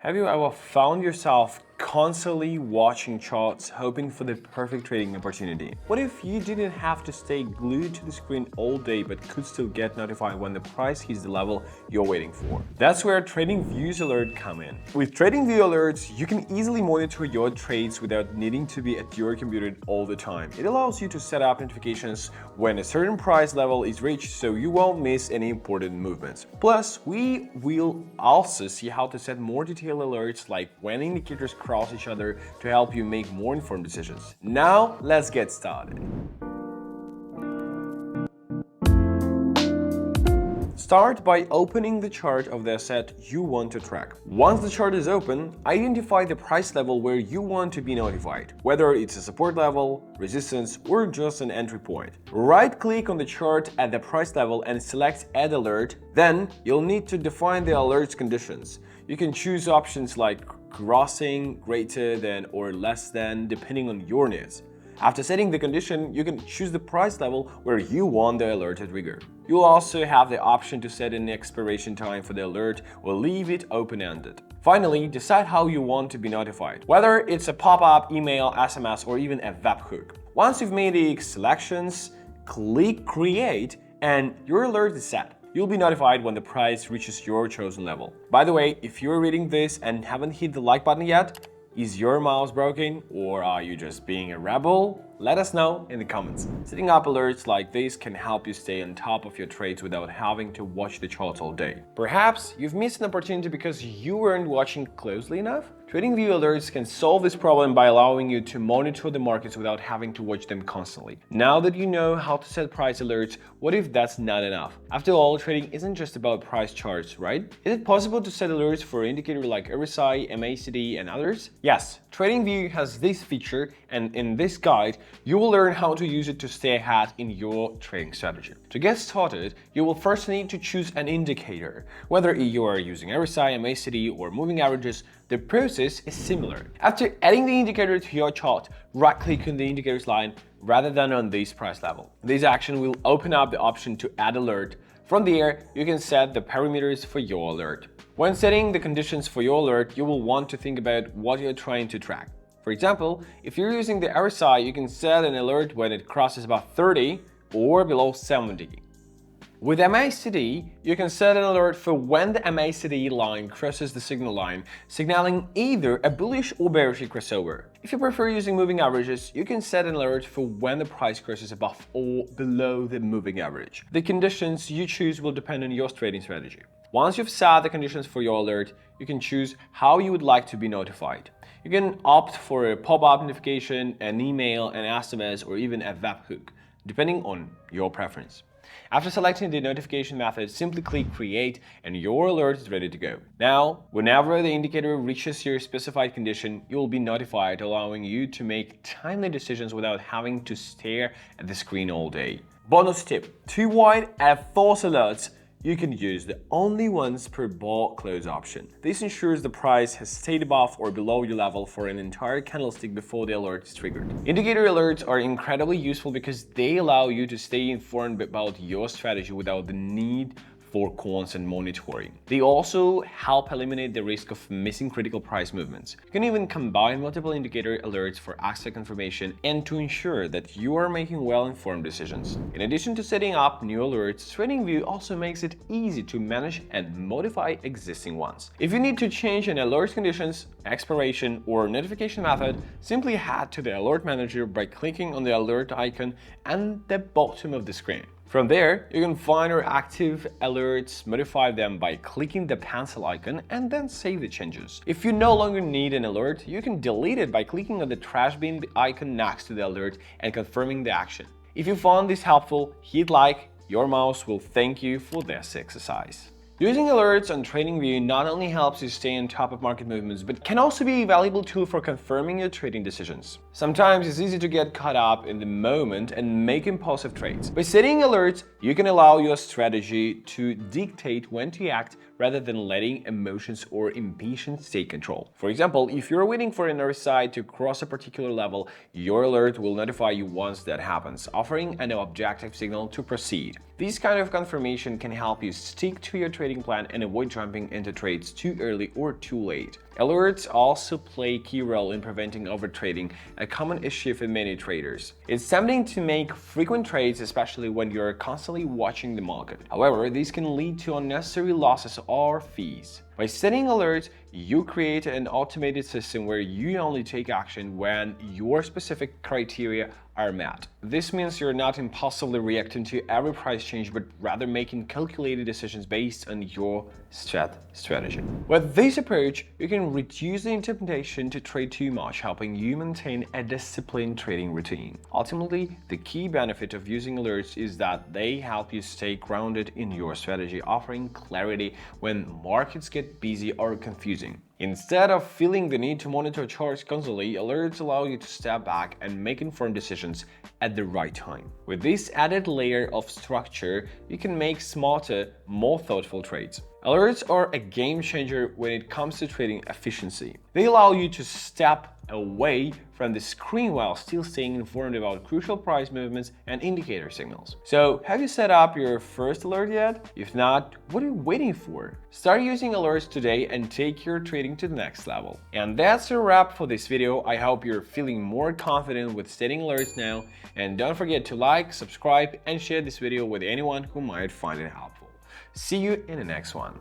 Have you ever found yourself constantly watching charts, hoping for the perfect trading opportunity? What if you didn't have to stay glued to the screen all day but could still get notified when the price hits the level you're waiting for? That's where TradingView's alerts come in. With TradingView alerts, you can easily monitor your trades without needing to be at your computer all the time. It allows you to set up notifications when a certain price level is reached so you won't miss any important movements. Plus, we will also see how to set more detailed alerts like when indicators cross each other to help you make more informed decisions. Now, let's get started. Start by opening the chart of the asset you want to track. Once the chart is open, identify the price level where you want to be notified, whether it's a support level, resistance, or just an entry point. Right-click on the chart at the price level and select Add Alert. Then, you'll need to define the alert's conditions. You can choose options like crossing, greater than, or less than, depending on your needs. After setting the condition, you can choose the price level where you want the alert to trigger. You'll also have the option to set an expiration time for the alert or leave it open-ended. Finally, decide how you want to be notified, whether it's a pop-up, email, SMS, or even a webhook. Once you've made the selections, click Create and your alert is set. You'll be notified when the price reaches your chosen level. By the way, if you're reading this and haven't hit the like button yet, is your mouse broken or are you just being a rebel? Let us know in the comments. Setting up alerts like this can help you stay on top of your trades without having to watch the charts all day. Perhaps you've missed an opportunity because you weren't watching closely enough? TradingView alerts can solve this problem by allowing you to monitor the markets without having to watch them constantly. Now that you know how to set price alerts, what if that's not enough? After all, trading isn't just about price charts, right? Is it possible to set alerts for indicators like RSI, MACD, and others? Yes, TradingView has this feature, and in this guide, you will learn how to use it to stay ahead in your trading strategy. To get started, you will first need to choose an indicator. Whether you are using RSI, MACD, or moving averages, the process is similar. After adding the indicator to your chart, right-click on the indicator's line rather than on this price level. This action will open up the option to add alert. From there, you can set the parameters for your alert. When setting the conditions for your alert, you will want to think about what you're trying to track. For example, if you're using the RSI, you can set an alert when it crosses above 30 or below 70. With MACD, you can set an alert for when the MACD line crosses the signal line, signaling either a bullish or bearish crossover. If you prefer using moving averages, you can set an alert for when the price crosses above or below the moving average. The conditions you choose will depend on your trading strategy. Once you've set the conditions for your alert, you can choose how you would like to be notified. You can opt for a pop-up notification, an email, an SMS, or even a webhook, depending on your preference. After selecting the notification method, simply click Create and your alert is ready to go. Now, whenever the indicator reaches your specified condition, you will be notified, allowing you to make timely decisions without having to stare at the screen all day. Bonus tip: to avoid false alerts, you can use the only once per bar close option. This ensures the price has stayed above or below your level for an entire candlestick before the alert is triggered. Indicator alerts are incredibly useful because they allow you to stay informed about your strategy without the need for constant monitoring. They also help eliminate the risk of missing critical price movements. You can even combine multiple indicator alerts for extra confirmation and to ensure that you are making well-informed decisions. In addition to setting up new alerts, TradingView also makes it easy to manage and modify existing ones. If you need to change an alert's conditions, expiration, or notification method, simply head to the Alert Manager by clicking on the alert icon at the bottom of the screen. From there, you can find your active alerts, modify them by clicking the pencil icon, and then save the changes. If you no longer need an alert, you can delete it by clicking on the trash bin icon next to the alert and confirming the action. If you found this helpful, hit like. Your mouse will thank you for this exercise. Using alerts on TradingView not only helps you stay on top of market movements, but can also be a valuable tool for confirming your trading decisions. Sometimes it's easy to get caught up in the moment and make impulsive trades. By setting alerts, you can allow your strategy to dictate when to act rather than letting emotions or impatience take control. For example, if you're waiting for an RSI to cross a particular level, your alert will notify you once that happens, offering an objective signal to proceed. This kind of confirmation can help you stick to your trading plan and avoid jumping into trades too early or too late. Alerts also play a key role in preventing overtrading, a common issue for many traders. It's tempting to make frequent trades, especially when you're constantly watching the market. However, these can lead to unnecessary losses or fees. By setting alerts, you create an automated system where you only take action when your specific criteria are met. This means you're not impulsively reacting to every price change, but rather making calculated decisions based on your strategy. With this approach, you can reduce the temptation to trade too much, helping you maintain a disciplined trading routine. Ultimately, the key benefit of using alerts is that they help you stay grounded in your strategy, offering clarity when markets get busy or confusing. Instead of feeling the need to monitor charts constantly, alerts allow you to step back and make informed decisions at the right time. With this added layer of structure, you can make smarter, more thoughtful trades. Alerts are a game changer when it comes to trading efficiency. They allow you to step away from the screen while still staying informed about crucial price movements and indicator signals. So, have you set up your first alert yet? If not, what are you waiting for? Start using alerts today and take your trading to the next level. And that's a wrap for this video. I hope you're feeling more confident with setting alerts now. And don't forget to like, subscribe, and share this video with anyone who might find it helpful. See you in the next one.